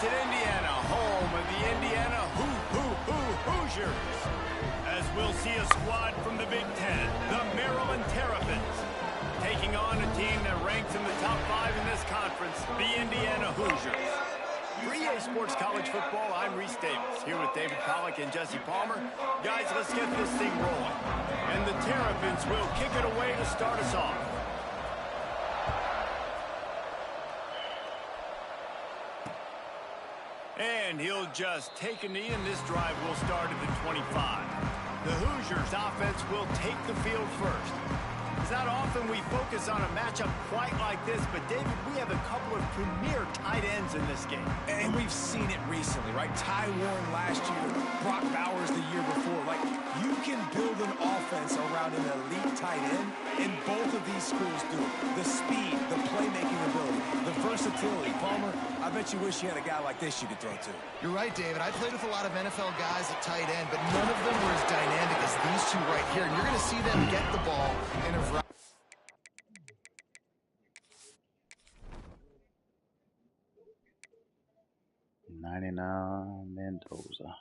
in Indiana, home of the Indiana Hoosiers. As we'll see a squad from the Big Ten, the Maryland Terrapins, taking on a team that ranks in the top 5 in this conference, the Indiana Hoosiers. For EA Sports College Football, I'm Reese Davis, here with David Pollack and Jesse Palmer. Guys, let's get this thing rolling. And the Terrapins will kick it away to start us off. And he'll just take a knee, and this drive will start at the 25. The Hoosiers offense will take the field first. It's not often we focus on a matchup quite like this, but David, we have a couple of premier tight ends in this game. And we've seen it recently, right? Ty Warren last year, Brock Bowers the year before. Like, you can build an offense around an elite tight end, and both of these schools do it. The speed, the playmaking ability, the versatility. Palmer, I bet you wish you had a guy like this you could throw to. You're right, David. I played with a lot of NFL guys at tight end, but none of them were as dynamic as these two right here. And you're going to see them get the ball in a variety. 99 Mendoza.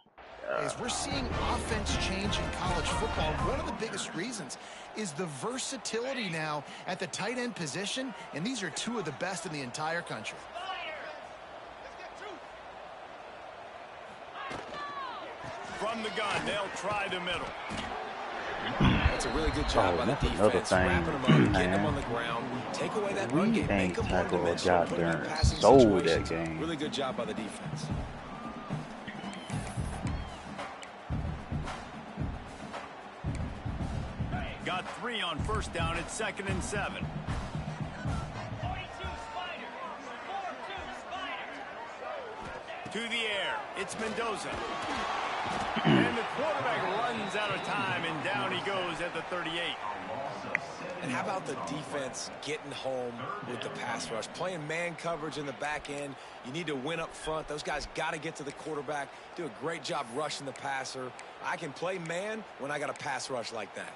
As we're seeing offense change in college football, one of the biggest reasons is the versatility now at the tight end position, and these are two of the best in the entire country. From the gun, they'll try the middle. That's a really good job by the defense, wrapping them up, getting them on the ground, take away that run game, make them one-dimensional, put them in passing situations. Really good job by the defense. Got 3 on first down. It's 2nd and 7. To the air, it's Mendoza. And the quarterback runs out of time, and down he goes at the 38. And how about the defense getting home with the pass rush? Playing man coverage in the back end. You need to win up front. Those guys got to get to the quarterback, do a great job rushing the passer. I can play man when I got a pass rush like that.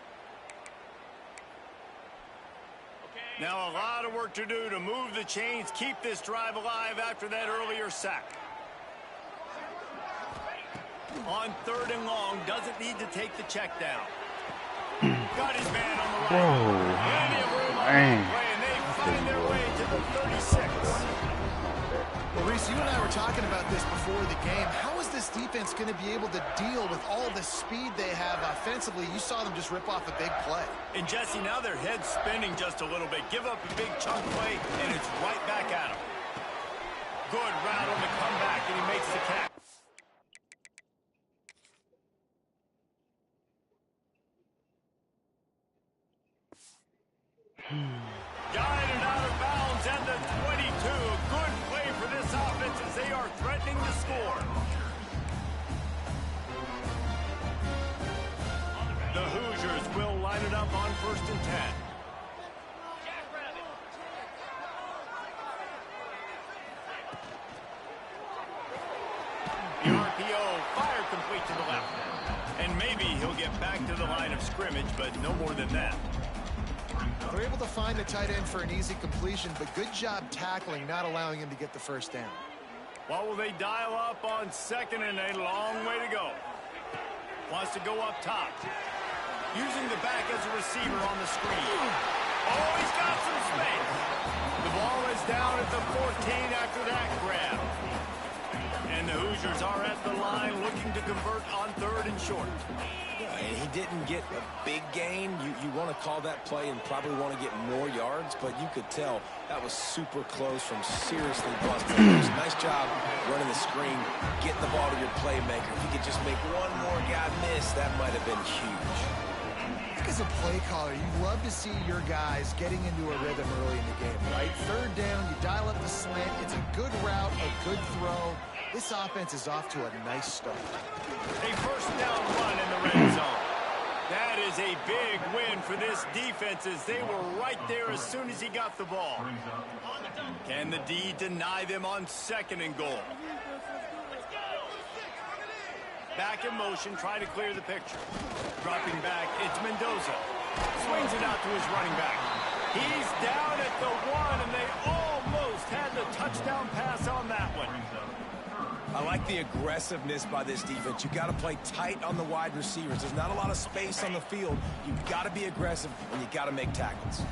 Now a lot of work to do to move the chains, keep this drive alive after that earlier sack. On 3rd and long, doesn't need to take the check down. Got his man on the right. Plenty of room on the play, and they find their way to the 36. Well, Reese, you and I were talking about this before the game. How is this defense going to be able to deal with all the speed they have offensively? You saw them just rip off a big play. And Jesse, now their head's spinning just a little bit. Give up a big chunk play, and it's right back at him. Good route on the comeback, and he makes the catch. Guided out of bounds at the 22. Good play for this offense as they are threatening to score. The Hoosiers will line it up on 1st and 10. The RPO fire complete to the left. And maybe he'll get back to the line of scrimmage, but no more than that. They're able to find the tight end for an easy completion, but good job tackling, not allowing him to get the first down. What will they dial up on 2nd and a long way to go? Wants to go up top. Using the back as a receiver on the screen. Oh, he's got some space. The ball is down at the 14 after that grab. And the Hoosiers are at the line looking to convert on 3rd and short. And he didn't get a big gain. You want to call that play and probably want to get more yards, but you could tell that was super close from seriously busted. Nice job running the screen, getting the ball to your playmaker. If you could just make one more guy miss, that might have been huge. As a play caller, you love to see your guys getting into a rhythm early in the game, right? 3rd down, you dial up the slant. It's a good route, a good throw. This offense is off to a nice start. A 1st down run in the red zone. That is a big win for this defense as they were right there as soon as he got the ball. Can the D deny them on 2nd and goal? Back in motion, try to clear the picture. Dropping back, it's Mendoza. Swings it out to his running back. He's down at the 1, and they almost had the touchdown pass on that one. I like the aggressiveness by this defense. You got to play tight on the wide receivers. There's not a lot of space on the field. You got to be aggressive, and you got to make tackles.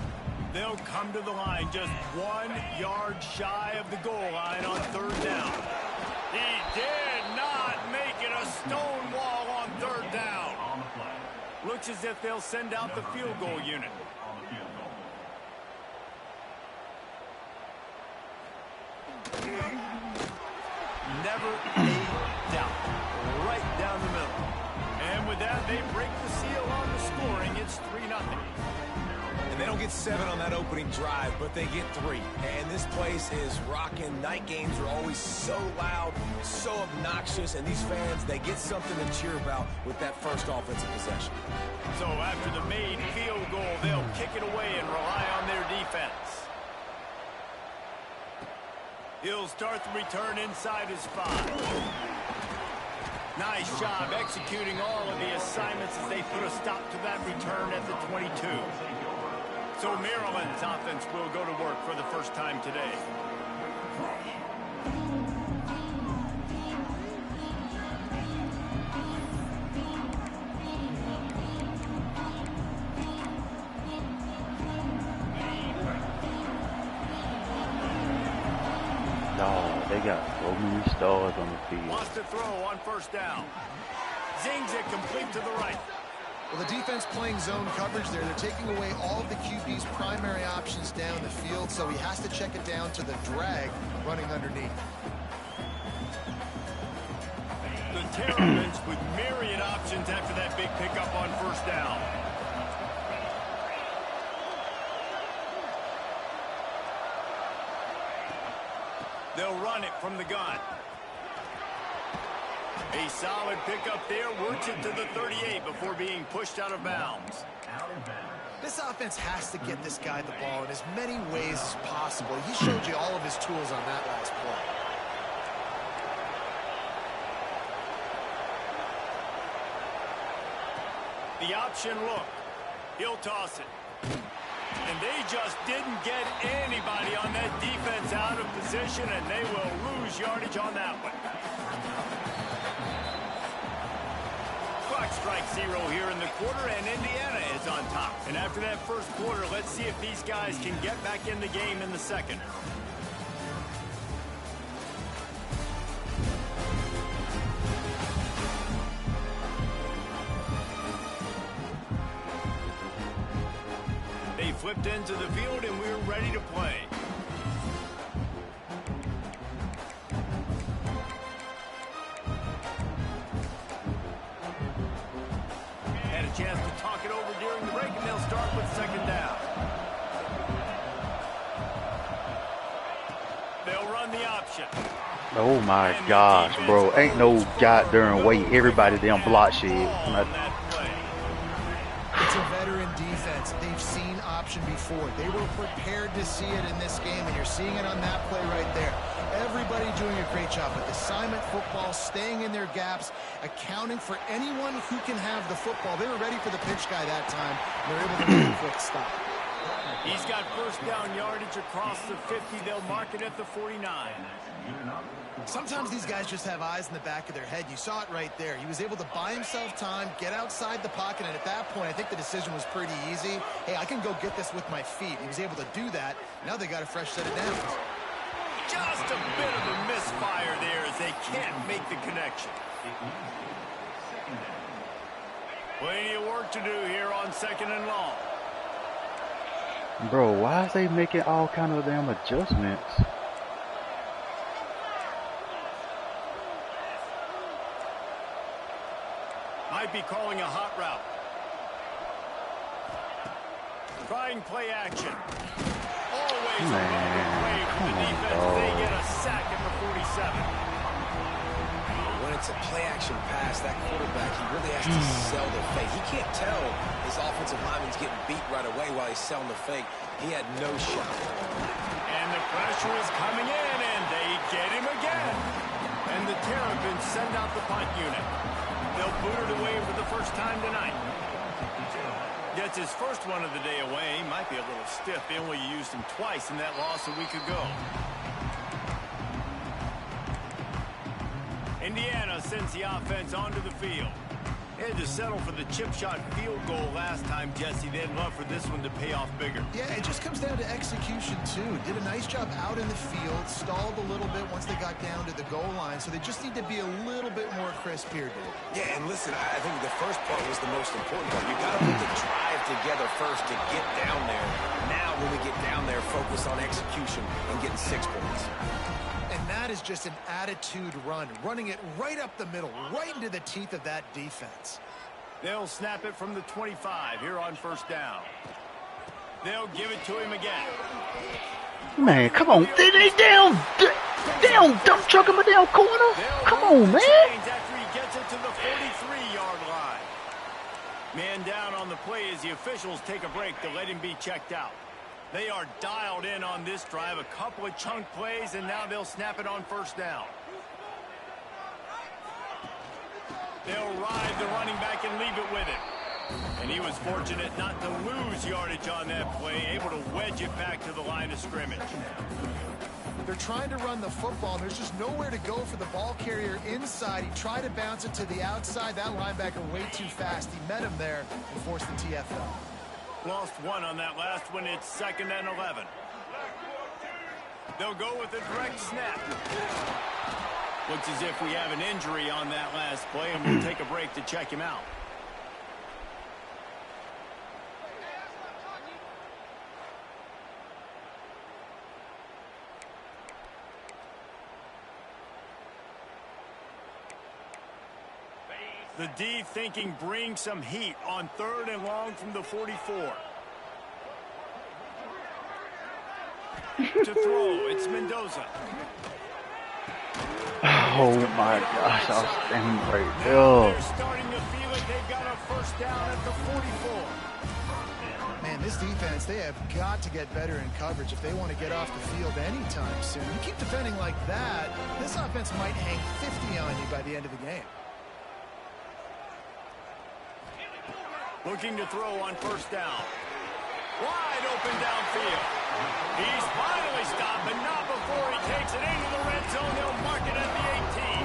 They'll come to the line just 1 yard shy of the goal line on third down. He did not make it a stone wall on third down. Looks as if they'll send out the field goal unit. Never a doubt. Right down the middle. And with that, they break the seal on the scoring. It's 3-0. And they don't get 7 on that opening drive, but they get 3. And this place is rocking. Night games are always so loud, so obnoxious, and these fans, they get something to cheer about with that first offensive possession. So after the made field goal, they'll kick it away and rely on their defense. He'll start the return inside his 5. Nice job executing all of the assignments as they put a stop to that return at the 22. So Maryland's offense will go to work for the first time today. They got so many stars on the field. Wants to throw on first down. Zings it complete to the right. Well, the defense playing zone coverage there. They're taking away all of the QB's primary options down the field, so he has to check it down to the drag running underneath. The Terrapins with myriad options after that big pickup on first down. They'll run it from the gun. A solid pickup there, works it to the 38 before being pushed out of bounds. This offense has to get this guy the ball in as many ways as possible. He showed you all of his tools on that last play. The option look. He'll toss it. And they just didn't get anybody on that defense out of position, and they will lose yardage on that one. Clock strikes 0 here in the quarter, and Indiana is on top. And after that first quarter, let's see if these guys can get back in the game in the second. They flipped into the field, and we're ready to play. Had a chance to talk it over during the break, and they'll start with second down. They'll run the option. Oh my gosh, bro. Ain't no goddamn way everybody damn block shit. It's a veteran defense. They've seen option before. They were prepared to see it in this game, and you're seeing it on that play right there. Everybody doing a great job with assignment football, staying in their gaps, accounting for anyone who can have the football. They were ready for the pitch guy that time, and they're able to make a quick stop. He's got first down yardage across the 50. They'll mark it at the 49. Sometimes these guys just have eyes in the back of their head. You saw it right there. He was able to buy himself time, get outside the pocket, and at that point, I think the decision was pretty easy. Hey, I can go get this with my feet. He was able to do that. Now they got a fresh set of downs. Just a bit of a misfire there as they can't make the connection. Plenty of work to do here on second and long. Bro, why is they making all kind of damn adjustments? Might be calling a hot route. Trying play action. Always a good play for the defense. They get a sack at the 47. When it's a play action pass, that quarterback, he really has to sell the fake. He can't tell his offensive lineman's getting beat right away while he's selling the fake. He had no shot. And the pressure is coming in, and they get him again. And the Terrapins send out the punt unit. They'll boot it away for the first time tonight. Gets his first one of the day away. Might be a little stiff. They only used him twice in that loss a week ago. Indiana sends the offense onto the field. They had to settle for the chip shot field goal last time, Jesse. They'd love for this one to pay off bigger. Yeah, it just comes down to execution, too. Did a nice job out in the field, stalled a little bit once they got down to the goal line, so they just need to be a little bit more crisp here, dude. Yeah, and listen, I think the first part was the most important part. You got to put the drive together first to get down there. Now, when we get down there, focus on execution and getting 6 points. And that is just an attitude run, running it right up the middle, right into the teeth of that defense. They'll snap it from the 25 here on first down. They'll give it to him again. Man, come on. They down, dump truck him down corner. Come on, man. After he gets it to the 43-yard line. Man down on the play as the officials take a break to let him be checked out. They are dialed in on this drive, a couple of chunk plays, and now they'll snap it on first down. They'll ride the running back and leave it with him. And he was fortunate not to lose yardage on that play, able to wedge it back to the line of scrimmage. They're trying to run the football, and there's just nowhere to go for the ball carrier inside. He tried to bounce it to the outside. That linebacker way too fast. He met him there and forced the TFL. Lost one on that last one. It's 2nd and 11. They'll go with a direct snap. Looks as if we have an injury on that last play, and we'll take a break to check him out. The D thinking bring some heat on 3rd and long from the 44. To throw, it's Mendoza. Oh my gosh, I was standing right there. They're starting to feel it. They've got a first down at the 44. Man, this defense, they have got to get better in coverage if they want to get off the field anytime soon. You keep defending like that, this offense might hang 50 on you by the end of the game. Looking to throw on first down. Wide open downfield. He's finally stopped, but not before he takes it into the red zone. They'll mark it at the 18.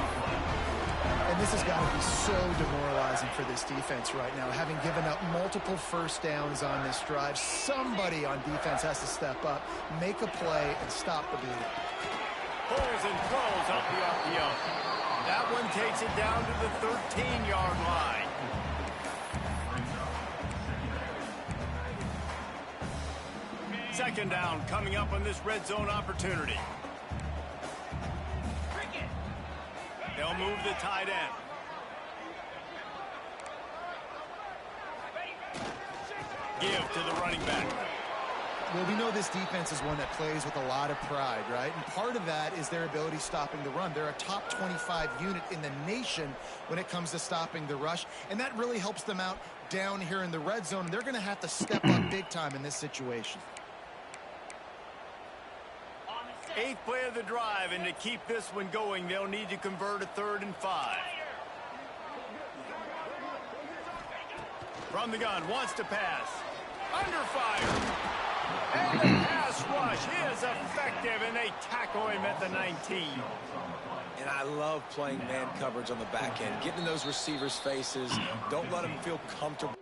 And this has got to be so demoralizing for this defense right now. Having given up multiple first downs on this drive, somebody on defense has to step up, make a play, and stop the bleeding. Pulls and throws off the RPO. That one takes it down to the 13-yard line. Second down coming up on this red zone opportunity. They'll move the tight end. Give to the running back. Well, we know this defense is one that plays with a lot of pride, right? And part of that is their ability stopping the run. They're a top 25 unit in the nation when it comes to stopping the rush, and that really helps them out down here in the red zone. They're going to have to step up big time in this situation. 8th play of the drive, and to keep this one going, they'll need to convert a 3rd and 5. From the gun, wants to pass. Under fire. And the pass rush is effective, and they tackle him at the 19. And I love playing man coverage on the back end. Get in those receivers' faces. Don't let them feel comfortable.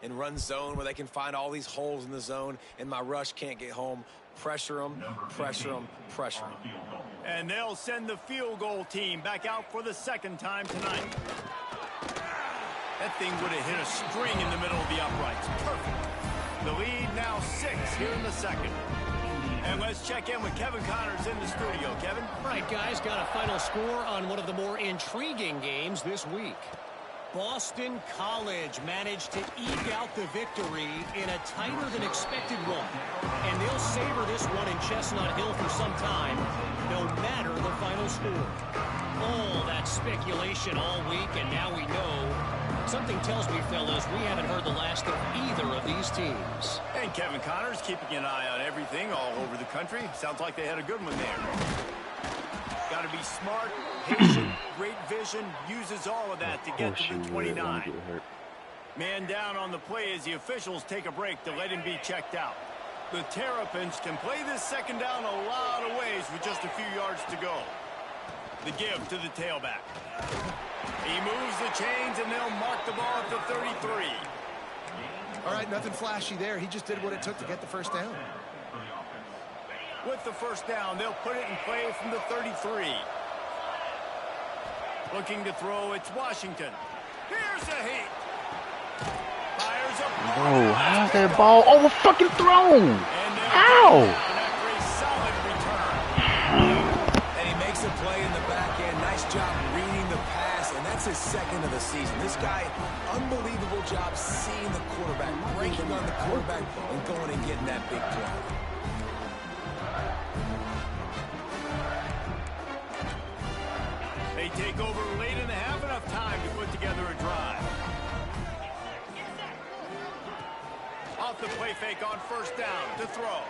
and run zone where they can find all these holes in the zone, and my rush can't get home. Pressure them, pressure them, pressure them. And they'll send the field goal team back out for the second time tonight. That thing would have hit a string in the middle of the uprights. Perfect. The lead now 6 here in the second. And let's check in with Kevin Connors in the studio. Kevin? Right, guys, got a final score on one of the more intriguing games this week. Boston College managed to eke out the victory in a tighter than expected one. And they'll savor this one in Chestnut Hill for some time, no matter the final score. All that speculation all week, and now we know. Something tells me, fellas, we haven't heard the last of either of these teams. And Kevin Connors keeping an eye on everything all over the country. Sounds like they had a good one there. Got to be smart, patient, great vision, uses all of that to get to the 29. Man down on the play as the officials take a break to let him be checked out. The Terrapins can play this second down a lot of ways with just a few yards to go. The give to the tailback. He moves the chains, and they'll mark the ball at the 33. All right, nothing flashy there. He just did what it took to get the first down. With the first down, they'll put it in play from the 33. Looking to throw, it's Washington. Here's a heat. Fires up. Bro, how's that ball over fucking thrown? How? After a solid return. And he makes a play in the back end. Nice job reading the pass, and that's his second of the season. This guy, unbelievable job seeing the quarterback, breaking on the quarterback, and going and getting that big play. They take over late in the half, enough time to put together a drive. Off the play fake on first down to throw.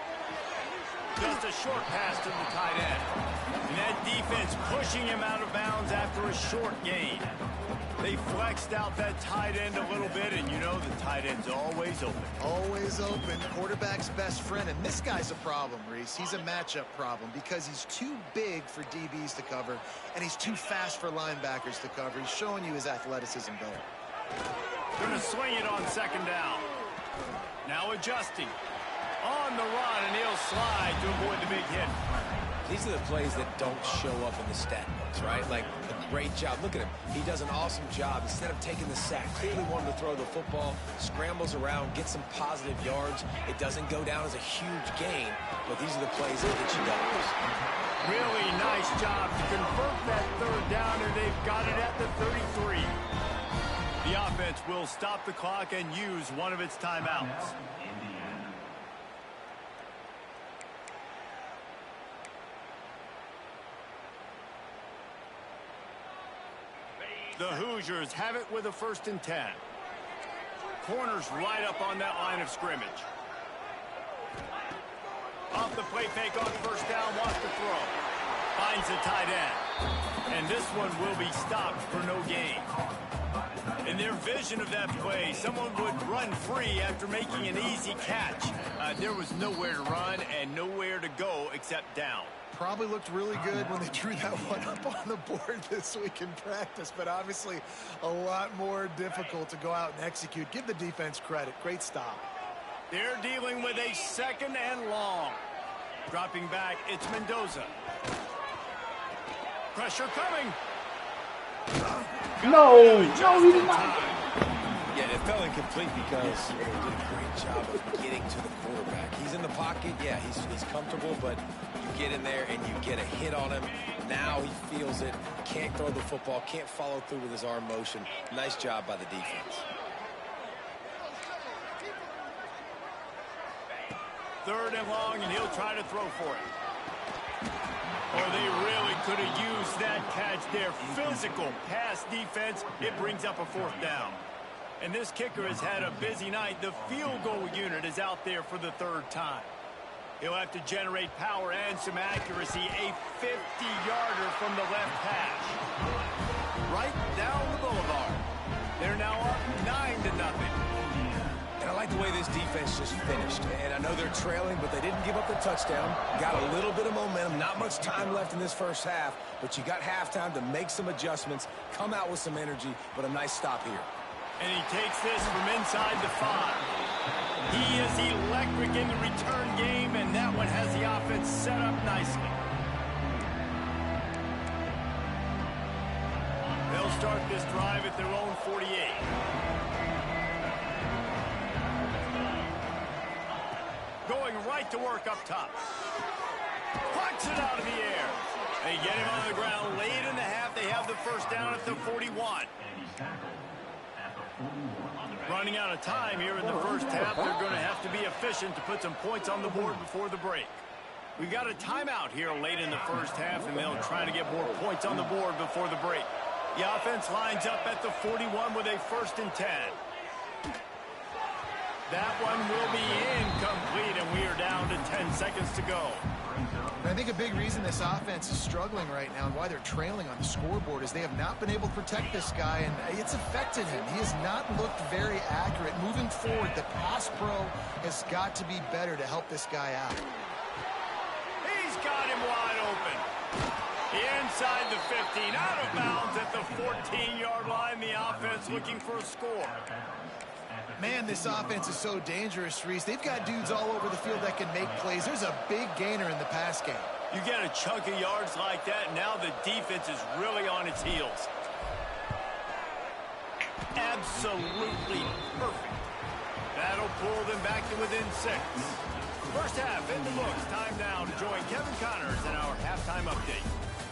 Just a short pass to the tight end. And that defense pushing him out of bounds after a short gain. They flexed out that tight end a little bit, and you know the tight end's always open. Always open. Quarterback's best friend. And this guy's a problem, Reese. He's a matchup problem because he's too big for DBs to cover, and he's too fast for linebackers to cover. He's showing you his athleticism, Bill. Going to swing it on second down. Now adjusting. On the run, and he'll slide to avoid the big hit. These are the plays that don't show up in the stat books, right? Like, a great job. Look at him. He does an awesome job. Instead of taking the sack, clearly wanted to throw the football, scrambles around, gets some positive yards. It doesn't go down as a huge gain, but these are the plays that get you dollars. Really nice job to convert that third down, and they've got it at the 33. The offense will stop the clock and use one of its timeouts. The Hoosiers have it with a 1st and 10. Corners right up on that line of scrimmage. Off the play fake on first down, wants to throw. Finds the tight end. And this one will be stopped for no gain. In their vision of that play, someone would run free after making an easy catch. There was nowhere to run and nowhere to go except down. Probably looked really good when they drew that one up on the board this week in practice, but obviously a lot more difficult to go out and execute. Give the defense credit. Great stop. They're dealing with a 2nd and long. Dropping back, it's Mendoza. Pressure coming. No, he did not. Yeah, it fell incomplete because they did a great job of getting to the quarterback. He's in the pocket. Yeah, he's comfortable, but you get in there and you get a hit on him. Now he feels it. Can't throw the football. Can't follow through with his arm motion. Nice job by the defense. 3rd and long, and he'll try to throw for it. Or they really could have used that catch there. Physical pass defense. It brings up a 4th down. And this kicker has had a busy night. The field goal unit is out there for the 3rd time. He'll have to generate power and some accuracy. A 50-yarder from the left hash. Right down the boulevard. They're now up 9-0. And I like the way this defense just finished. And I know they're trailing, but they didn't give up the touchdown. Got a little bit of momentum. Not much time left in this first half, but you got halftime to make some adjustments, come out with some energy, but a nice stop here. And he takes this from inside the 5. He is electric in the return game, and that one has the offense set up nicely. They'll start this drive at their own 48. Going right to work up top. Pucks it out of the air. They get him on the ground late in the half. They have the first down at the 41. Running out of time here in the first half. They're going to have to be efficient to put some points on the board before the break. We've got a timeout here late in the first half, and they'll try to get more points on the board before the break. The offense lines up at the 41 with a 1st and 10. That one will be incomplete, and we are down to 10 seconds to go. I think a big reason this offense is struggling right now and why they're trailing on the scoreboard is they have not been able to protect this guy, and it's affected him. He has not looked very accurate. Moving forward, the pass pro has got to be better to help this guy out. He's got him wide open. Inside the 15, out of bounds at the 14-yard line. The offense looking for a score. Man, this offense is so dangerous, Reese. They've got dudes all over the field that can make plays. There's a big gainer in the pass game. You get a chunk of yards like that, and now the defense is really on its heels. Absolutely perfect. That'll pull them back to within 6. First half in the books. Time now to join Kevin Connors in our halftime update.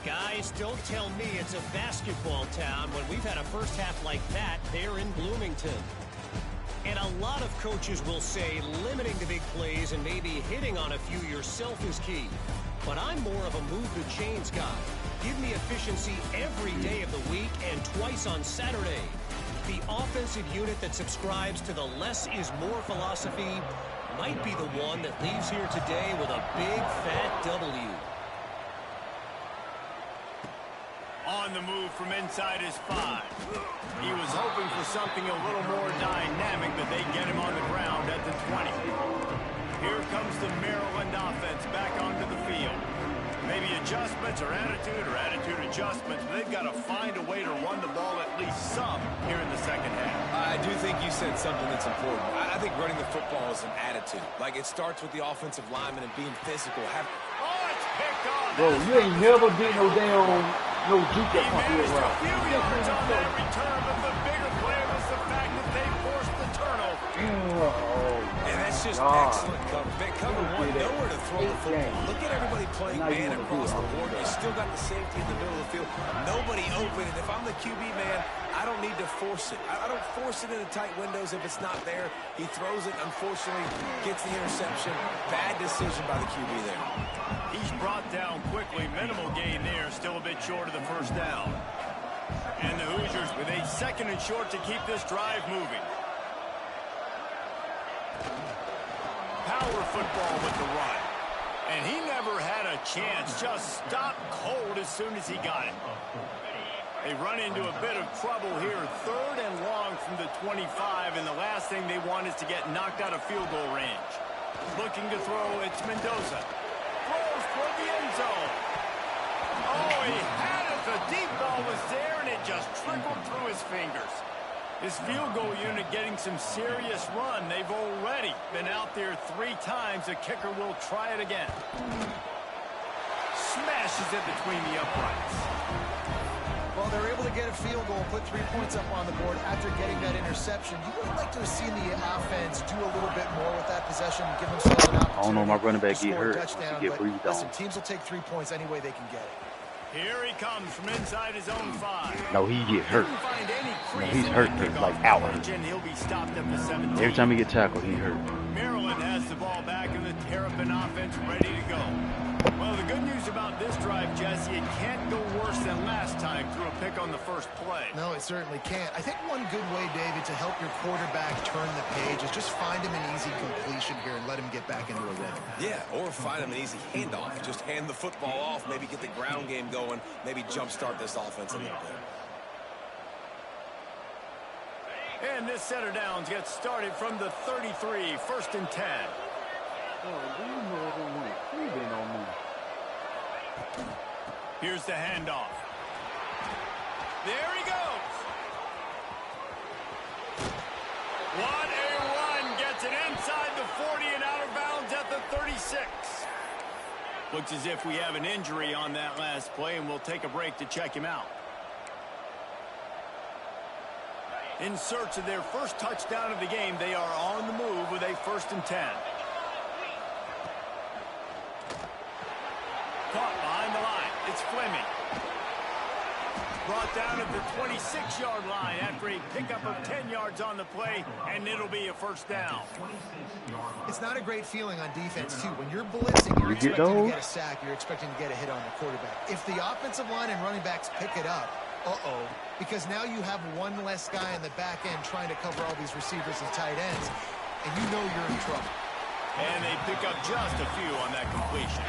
Guys, don't tell me it's a basketball town when we've had a first half like that there in Bloomington. And a lot of coaches will say limiting the big plays and maybe hitting on a few yourself is key. But I'm more of a move the chains guy. Give me efficiency every day of the week and twice on Saturday. The offensive unit that subscribes to the less is more philosophy might be the one that leaves here today with a big fat W. On the move from inside his 5. He was hoping for something a little more dynamic, but they get him on the ground at the 20. Here comes the Maryland offense back onto the field. Maybe adjustments or attitude adjustments, but they've got to find a way to run the ball at least some here in the second half. I do think you said something that's important. I think running the football is an attitude. Like, it starts with the offensive lineman and being physical. Oh, it's picked off. Bro, you ain't never did no damn no juke He that pump here, managed bro. a few yards on that return, but the bigger play was the fact that they forced the turnover. And that's just excellent cover. They cover one, nowhere to throw the football. Look at everybody playing man across the board. You still got the safety in the middle of the field. Nobody open, and if I'm the QB man, I don't need to force it. I don't force it into tight windows if it's not there. He throws it, unfortunately, gets the interception. Bad decision by the QB there. He's brought down quickly. Minimal gain there. Still a bit short of the first down. And the Hoosiers with a 2nd and short to keep this drive moving. Power football with the run. And he never had a chance. Just stopped cold as soon as he got it. They run into a bit of trouble here. 3rd and long from the 25. And the last thing they want is to get knocked out of field goal range. Looking to throw, it's Mendoza. Throws for the end zone. Oh, he had it. The deep ball was there, and it just trickled through his fingers. This field goal unit getting some serious run. They've already been out there 3 times. The kicker will try it again. Smashes it between the uprights. Well, they're able to get a field goal, put 3 points up on the board after getting that interception. You would have liked to have seen the offense do a little bit more with that possession, give themselves an opportunity. I don't know, my running back get hurt. Touchdown, He get breathed on. listen, teams will take 3 points any way they can get it. Here he comes from inside his own 5. No, he get hurt. Couldn't find any crease he's in hurt, the kickoff like out. coverage, and he'll be stopped at the 17. Every time he get tackled, he hurt. Maryland has the ball back, and the Terrapin offense ready to go. Well, the good news about this drive, Jesse, it can't go worse than last time through a pick on the first play. No, it certainly can't. I think one good way, David, to help your quarterback turn the page is just find him an easy completion here and let him get back into a rhythm. Yeah, or find him an easy handoff. Just hand the football off, maybe get the ground game going, maybe jumpstart this offense a little bit. And this set of downs gets started from the 33, 1st and 10. Here's the handoff. There he goes. What a run. Gets it inside the 40 and out of bounds at the 36. Looks as if we have an injury on that last play, and we'll take a break to check him out. In search of their first touchdown of the game, they are on the move with a 1st and 10. Caught behind the line. It's Fleming. Brought down at the 26-yard line after a pickup of 10 yards on the play, and it'll be a 1st down. It's not a great feeling on defense, too. When you're blitzing, you're expecting to get a sack. You're expecting to get a hit on the quarterback. If the offensive line and running backs pick it up, because now you have one less guy in the back end trying to cover all these receivers and tight ends, and you know you're in trouble. And they pick up just a few on that completion.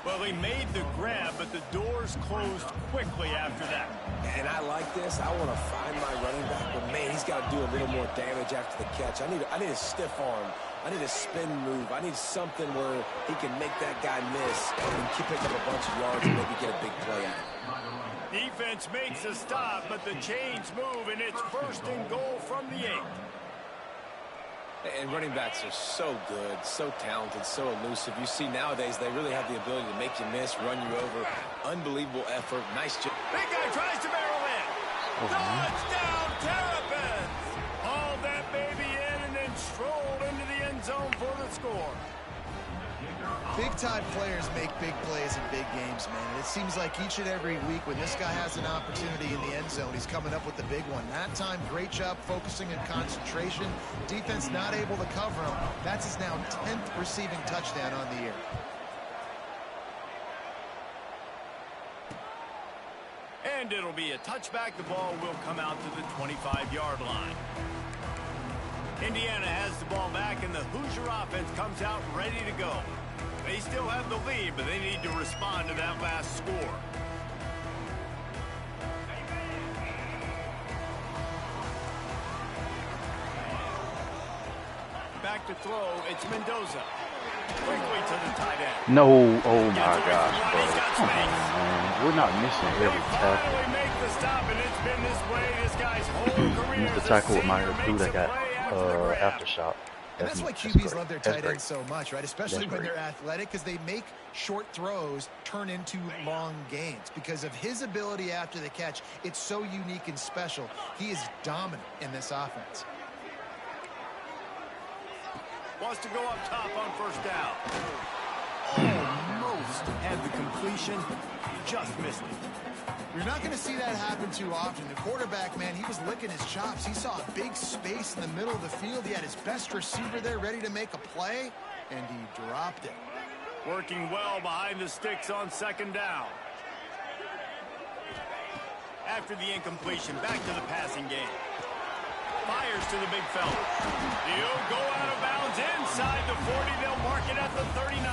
Well, he made the grab, but the doors closed quickly after that. And I like this. I want to find my running back, but man, he's got to do a little more damage after the catch. I need a stiff arm. I need a spin move. I need something where he can make that guy miss and pick up a bunch of yards and maybe get a big play out of it. Defense makes a stop, but the chains move, and it's 1st and goal from the 8. And running backs are so good, so talented, so elusive. You see nowadays they really have the ability to make you miss, run you over. Unbelievable effort. Nice job. Big guy tries to barrel in. Touchdown, Terpin! Hauled that baby in and then strolled into the end zone for the score. Big-time players make big plays in big games, man. It seems like each and every week when this guy has an opportunity in the end zone, he's coming up with the big one. That time, great job focusing and concentration. Defense not able to cover him. That's his now 10th receiving touchdown on the year. And it'll be a touchback. The ball will come out to the 25-yard line. Indiana has the ball back, and the Hoosier offense comes out ready to go. They still have the lead, but they need to respond to that last score. Back to throw, it's Mendoza. Quickly to the tight end. No, oh my gosh, bro. Come on, man. We're not missing every tackle. Finally make the stop, and it's been this way this guy's whole career. Missed the tackle with my dude that got aftershock. And that's why QBs love their tight ends so much, right? Especially when they're athletic, because they make short throws turn into long gains. Because of his ability after the catch, it's so unique and special. He is dominant in this offense. Wants to go up top on 1st down. Almost had the completion, just missed it. You're not going to see that happen too often. The quarterback, man, he was licking his chops. He saw a big space in the middle of the field. He had his best receiver there ready to make a play, and he dropped it. Working well behind the sticks on 2nd down. After the incompletion, back to the passing game. Fires to the big fella. He'll go out of bounds inside the 40. They'll mark it at the 39.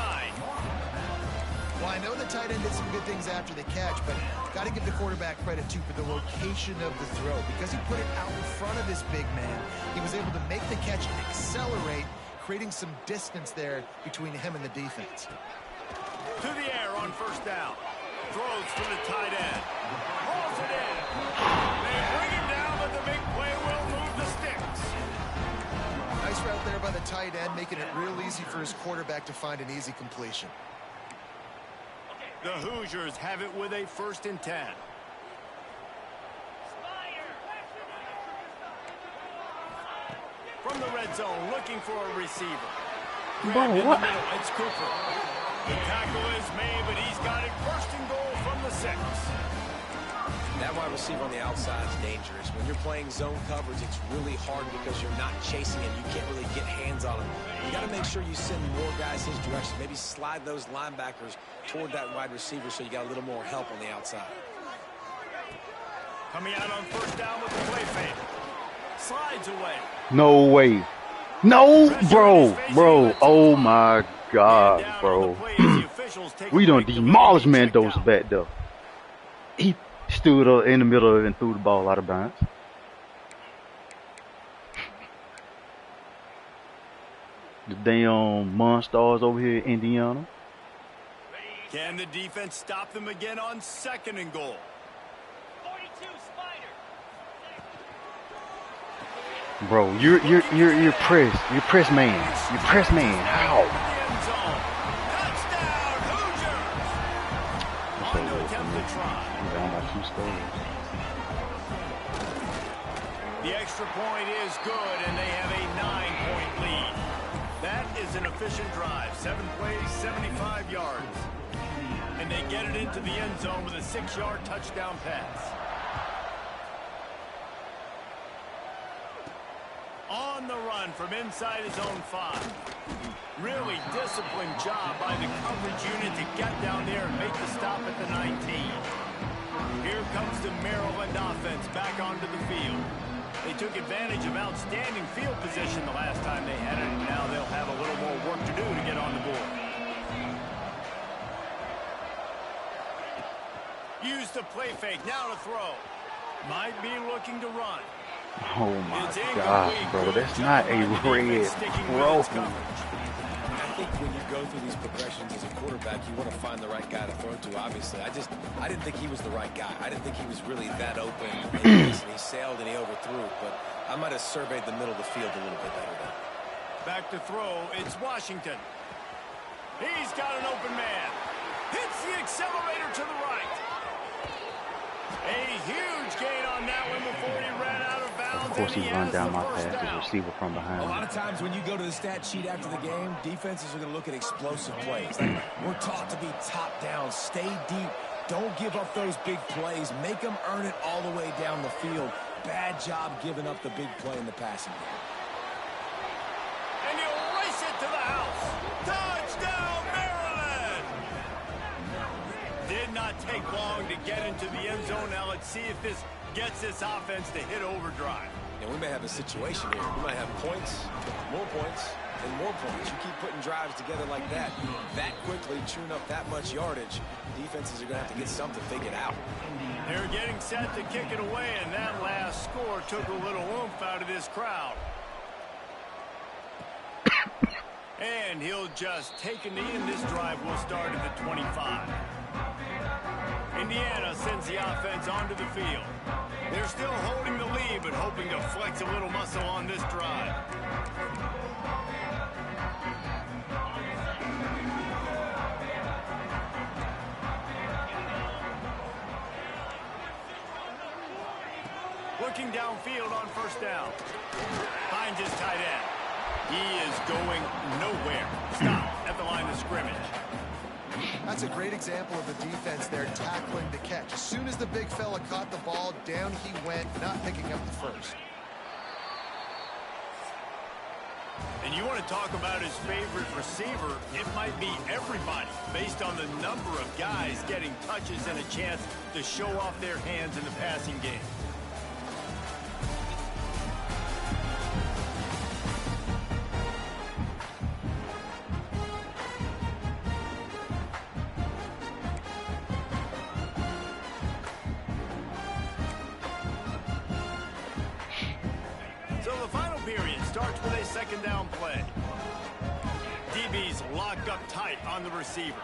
Well, I know the tight end did some good things after the catch, but got to give the quarterback credit, too, for the location of the throw. Because he put it out in front of his big man, he was able to make the catch and accelerate, creating some distance there between him and the defense. To the air on 1st down. Throws to the tight end. Hauls it in. They bring him down, but the big play will move the sticks. Nice route there by the tight end, making it real easy for his quarterback to find an easy completion. The Hoosiers have it with a 1st and 10. From the red zone, looking for a receiver. Bro, what? It's Cooper. The tackle is made, but he's got it 1st and goal from the 6. That wide receiver on the outside is dangerous. When you're playing zone coverage, it's really hard because you're not chasing him. You can't really get hands on him. You got to make sure you send more guys his direction. Maybe slide those linebackers toward that wide receiver so you got a little more help on the outside. Coming out on 1st down with the play fake. Slides away. No way. No, bro. Oh my God, bro. We done demolished Mendoza back there. He stood up in the middle of it and threw the ball out of bounds. The damn monsters over here in Indiana. Can the defense stop them again on 2nd and goal? 42 Spider. Bro, you're press. You're press man. You're press man. How? That's over with for me. I'm down by 2 scores. The extra point is good, and they have a 9-point lead. That is an efficient drive. 7 plays, 75 yards. And they get it into the end zone with a 6-yard touchdown pass. On the run from inside his own 5. Really disciplined job by the coverage unit to get down there and make the stop at the 19. Here comes the Maryland offense back onto the field. They took advantage of outstanding field position the last time they had it, and now they'll have a little more work to do to get on the board. Use the play fake, now to throw. Might be looking to run. Oh my gosh, bro, that's not a red throw. I think when you go through these progressions as a quarterback, you want to find the right guy to throw to, obviously. I didn't think he was the right guy. I didn't think he was really that open. And he sailed and he overthrew, but I might have surveyed the middle of the field a little bit better there. Back to throw, it's Washington. He's got an open man. Hits the accelerator to the right. A huge gain on that one before he ran out of bounds. Of course he run down my pass as a receiver from behind. A lot of times when you go to the stat sheet after the game, defenses are going to look at explosive plays. Like, we're taught to be top down, stay deep, don't give up those big plays, make them earn it all the way down the field. Bad job giving up the big play in the passing game. And you race it to the house. Touchdown, Maryland! Did not take long to get into the end zone. Now let's see if this gets this offense to hit overdrive. And we may have a situation here. We might have points, and more points. You keep putting drives together like that quickly, chewing up that much yardage, defenses are going to have to get something figured out. They're getting set to kick it away, and that last score took a little oomph out of this crowd. And he'll just take a knee, and this drive will start at the 25. Indiana sends the offense onto the field. They're still holding the lead, but hoping to flex a little muscle on this drive. Looking downfield on first down. Finds his tight end. He is going nowhere. Stop at the line of scrimmage. That's a great example of the defense there tackling the catch. As soon as the big fella caught the ball, down he went, not picking up the first. And you want to talk about his favorite receiver, it might be everybody, based on the number of guys getting touches and a chance to show off their hands in the passing game. So the final period starts with a second down play. DB's locked up tight on the receivers.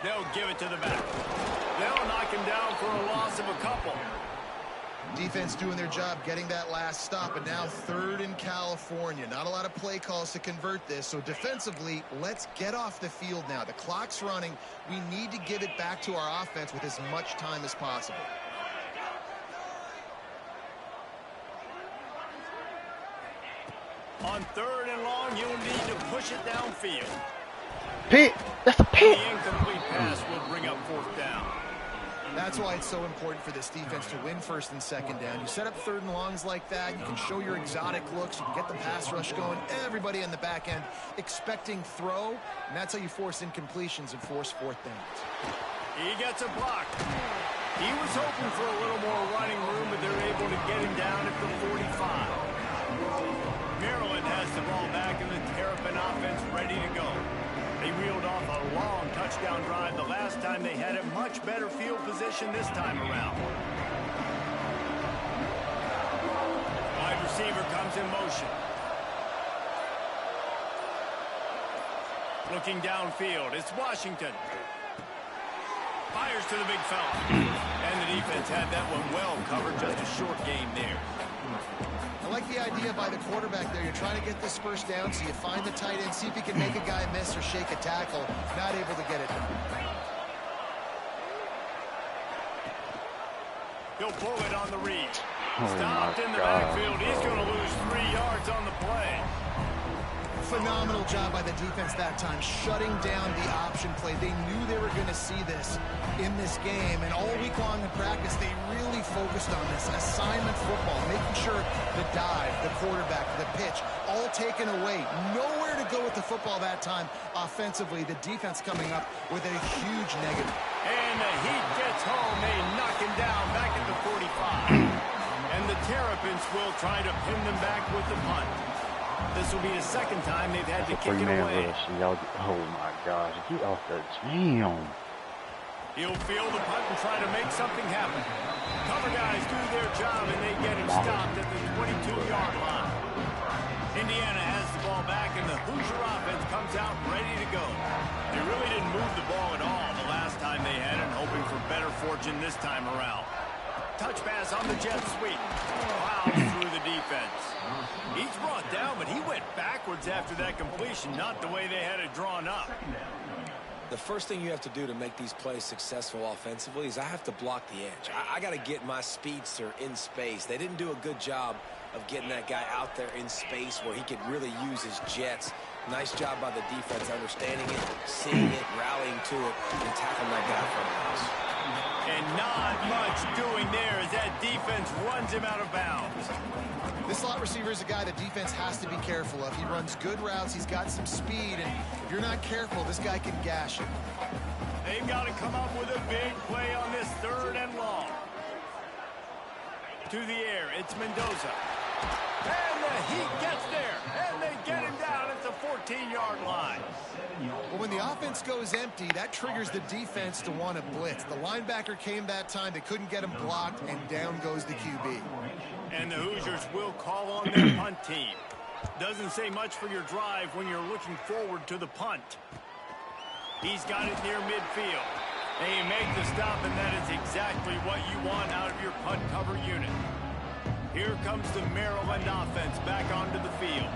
They'll give it to the back. They'll knock him down for a loss of a couple. Defense doing their job getting that last stop, and now 3rd in California. Not a lot of play calls to convert this, so defensively, let's get off the field now. The clock's running. We need to give it back to our offense with as much time as possible. On 3rd and long, you'll need to push it downfield. Pick. That's a pick. The incomplete pass will bring up 4th down. That's why it's so important for this defense to win 1st and 2nd down. You set up 3rd and longs like that, you can show your exotic looks, you can get the pass rush going, everybody in the back end expecting throw, and that's how you force incompletions and force 4th downs. He gets a block. He was hoping for a little more running room, but they're able to get him down at the 45. Maryland has the ball back, and the Terpin offense ready to go. They reeled off a long touchdown drive the last time. They had a much better field position this time around. Wide receiver comes in motion. Looking downfield, it's Washington. Fires to the big fella. And the defense had that one well covered, just a short gain there. I like the idea by the quarterback there. You're trying to get this first down, so you find the tight end, see if you can make a guy miss or shake a tackle. Not able to get it done. He'll pull it on the read. Oh Stopped in the backfield. He's going to lose 3 yards on the play. Phenomenal job by the defense that time, shutting down the option play. They knew they were going to see this in this game, and all week long in practice, they really focused on this. Assignment football, making sure the dive, the quarterback, the pitch, all taken away. Nowhere to go with the football that time offensively. The defense coming up with a huge negative. And the Heat gets home. They knock him down back at the 45. And the Terrapins will try to pin them back with the punt. This will be the second time they've had to kick it away. Oh my gosh, get off the jam. He'll field the punt and try to make something happen. Cover guys do their job and they get him stopped at the 22-yard line. Indiana has the ball back and the Hoosier offense comes out ready to go. They really didn't move the ball at all the last time they had it, hoping for better fortune this time around. Touch pass on the jet sweep. Plows through the defense. He's brought down, but he went backwards after that completion, not the way they had it drawn up. The first thing you have to do to make these plays successful offensively is I have to block the edge. I got to get my speedster in space. They didn't do a good job of getting that guy out there in space where he could really use his jets. Nice job by the defense understanding it, seeing it, rallying to it, and tackling that guy from the house. And not much doing there as that defense runs him out of bounds. This slot receiver is a guy the defense has to be careful of. He runs good routes. He's got some speed, and if you're not careful, this guy can gash you. They've got to come up with a big play on this 3rd and long. To the air, it's Mendoza. And the Heat gets there, and they get him down at the 14-yard line. Well, when the offense goes empty, that triggers the defense to want to blitz. The linebacker came that time. They couldn't get him blocked, and down goes the QB. And the Hoosiers will call on their punt team. Doesn't say much for your drive when you're looking forward to the punt. He's got it near midfield. They make the stop, and that is exactly what you want out of your punt cover unit. Here comes the Maryland offense back onto the field.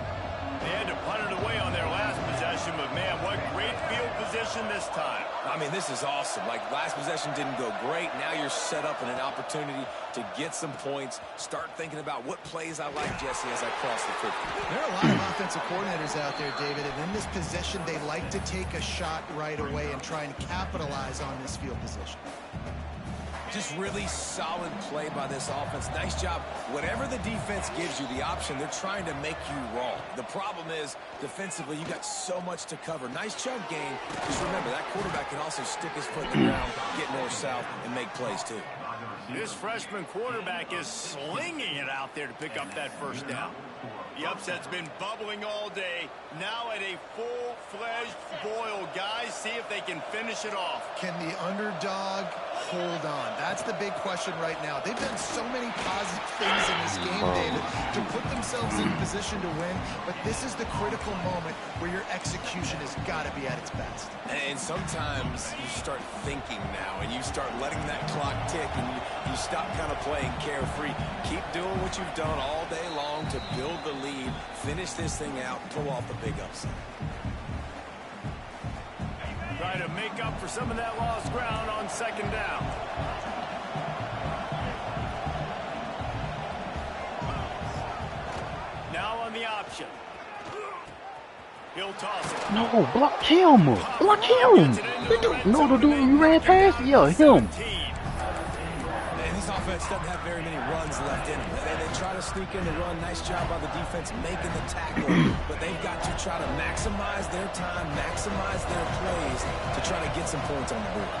They had to punt it away on their last possession, but man, what great field position this time. I mean, this is awesome. Like, last possession didn't go great. Now you're set up in an opportunity to get some points. Start thinking about what plays I like, Jesse, as I cross the 50. There are a lot of offensive coordinators out there, David, and in this position, they like to take a shot right away and try and capitalize on this field position. Just really solid play by this offense. Nice job. Whatever the defense gives you the option, they're trying to make you wrong. The problem is, defensively, you got so much to cover. Nice chunk game. Just remember, that quarterback can also stick his foot in the ground, get north-south, and make plays, too. This freshman quarterback is slinging it out there to pick up that first down. The upset's been bubbling all day. Now at a full-fledged boil. Guys, see if they can finish it off. Can the underdog hold on? That's the big question right now. They've done so many positive things in this game, David, to put themselves in position to win, but this is the critical moment where your execution has got to be at its best. And sometimes you start thinking now, and you start letting that clock tick, and you stop kind of playing carefree. Keep doing what you've done all day long to build the lead, finish this thing out, and pull off the big upset. Try to make up for some of that lost ground on 2nd down. Now on the option. He'll toss it. No, block him. Block him. No, the dude you ran past? Yeah, him. And this offense doesn't have very many runs left in them. They try to sneak in the run. Nice job by the defense making the tackle. But they've got to try to maximize their time, maximize their plays to try to get some points on the board.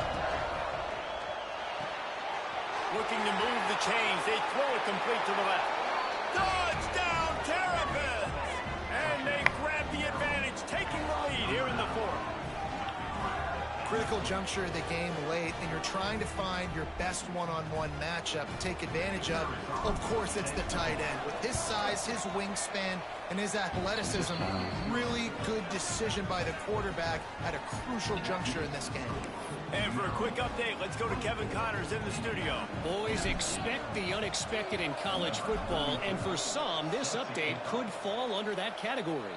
Looking to move the chains. They throw it complete to the left. Touchdown, Terrapins! And they grab the advantage, taking the lead here in the 4th. critical juncture of the game late, and you're trying to find your best one-on-one matchup to take advantage of course, it's the tight end. With his size, his wingspan, and his athleticism, really good decision by the quarterback at a crucial juncture in this game. And for a quick update, let's go to Kevin Connors in the studio. Boys, expect the unexpected in college football, and for some, this update could fall under that category.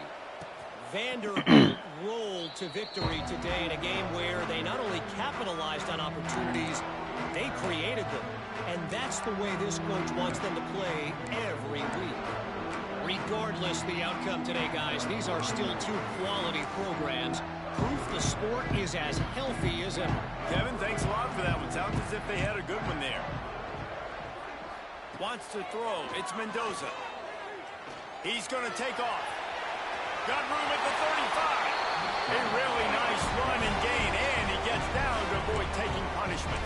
Vanderbilt rolled to victory today in a game where they not only capitalized on opportunities, they created them. And that's the way this coach wants them to play every week. Regardless the outcome today, guys, these are still two quality programs. Proof the sport is as healthy as ever. Kevin, thanks a lot for that one. Sounds as if they had a good one there. Wants to throw. It's Mendoza. He's going to take off. Got room at the 35. A really nice run and gain, and he gets down to avoid taking punishment.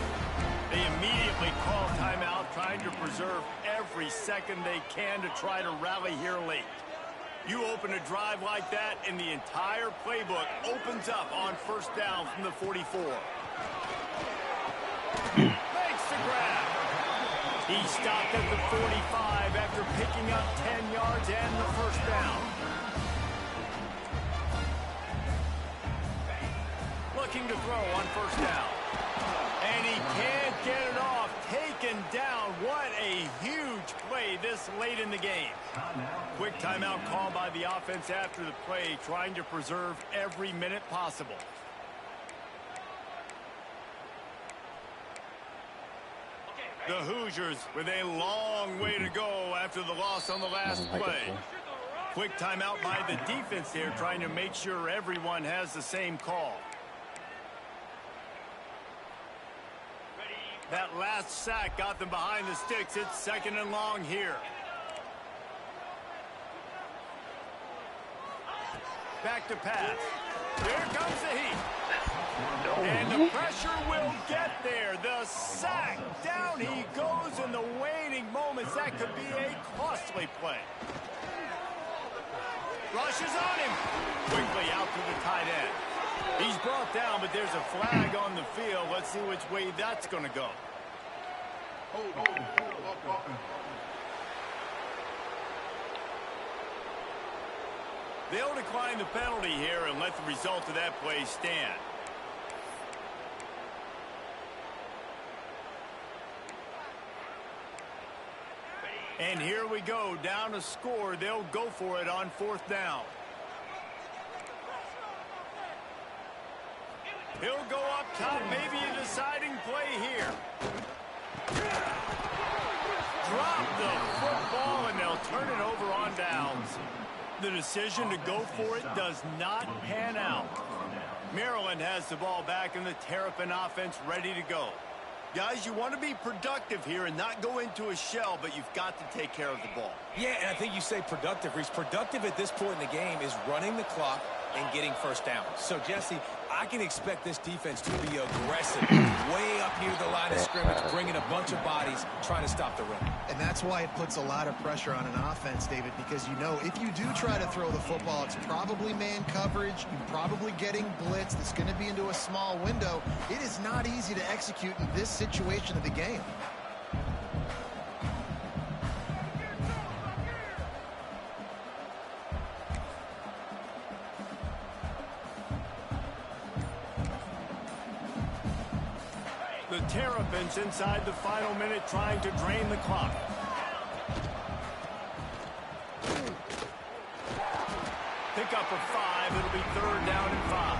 They immediately call timeout, trying to preserve every second they can to try to rally here late. You open a drive like that, and the entire playbook opens up on first down from the 44. Makes the grab. He stopped at the 45 after picking up 10 yards and the first down. Looking to throw on first down. And he can't get it off. Taken down. What a huge play this late in the game. Quick timeout call by the offense after the play, trying to preserve every minute possible. The Hoosiers with a long way to go after the loss on the last play. Quick timeout by the defense here, trying to make sure everyone has the same call. That last sack got them behind the sticks. It's second and long here. Back to pass. Here comes the heat. And the pressure will get there. The sack. Down he goes in the waning moments. That could be a costly play. Rushes on him. Quickly out to the tight end. He's brought down, but there's a flag on the field. Let's see which way that's going to go. They'll decline the penalty here and let the result of that play stand. And here we go, down a score. They'll go for it on fourth down. He'll go up top, maybe a deciding play here. Drop the football, and they'll turn it over on downs. The decision to go for it does not pan out. Maryland has the ball back, and the Terrapin offense ready to go. Guys, you want to be productive here and not go into a shell, but you've got to take care of the ball. Yeah, and I think you say productive. Reese, productive at this point in the game is running the clock and getting first down. So, Jesse, I can expect this defense to be aggressive, way up near the line of scrimmage, bringing a bunch of bodies, trying to stop the run. And that's why it puts a lot of pressure on an offense, David, because you know if you do try to throw the football, it's probably man coverage, you're probably getting blitz, that's going to be into a small window. It is not easy to execute in this situation of the game. The Terrapins inside the final minute trying to drain the clock. Pick up a 5. It'll be third down and 5.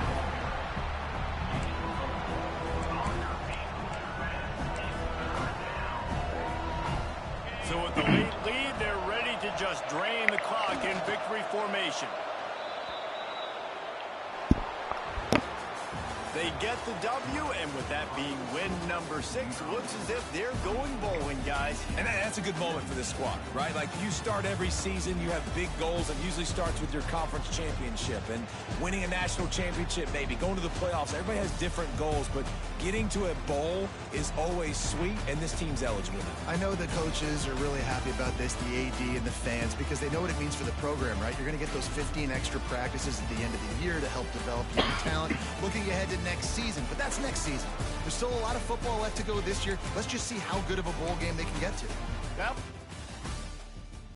So with the late lead, they're ready to just drain the clock in victory formation. They get the W, and with that being win number 6, looks as if they're going bowling, guys. And that's a good moment for this squad, right? Like, you start every season, you have big goals, and usually starts with your conference championship and winning a national championship, maybe going to the playoffs. Everybody has different goals, but getting to a bowl is always sweet, and this team's eligible. I know the coaches are really happy about this, the AD and the fans, because they know what it means for the program, right? You're going to get those 15 extra practices at the end of the year to help develop young talent. Looking ahead to next season, but that's next season. There's still a lot of football left to go this year. Let's just see how good of a bowl game they can get to. Well,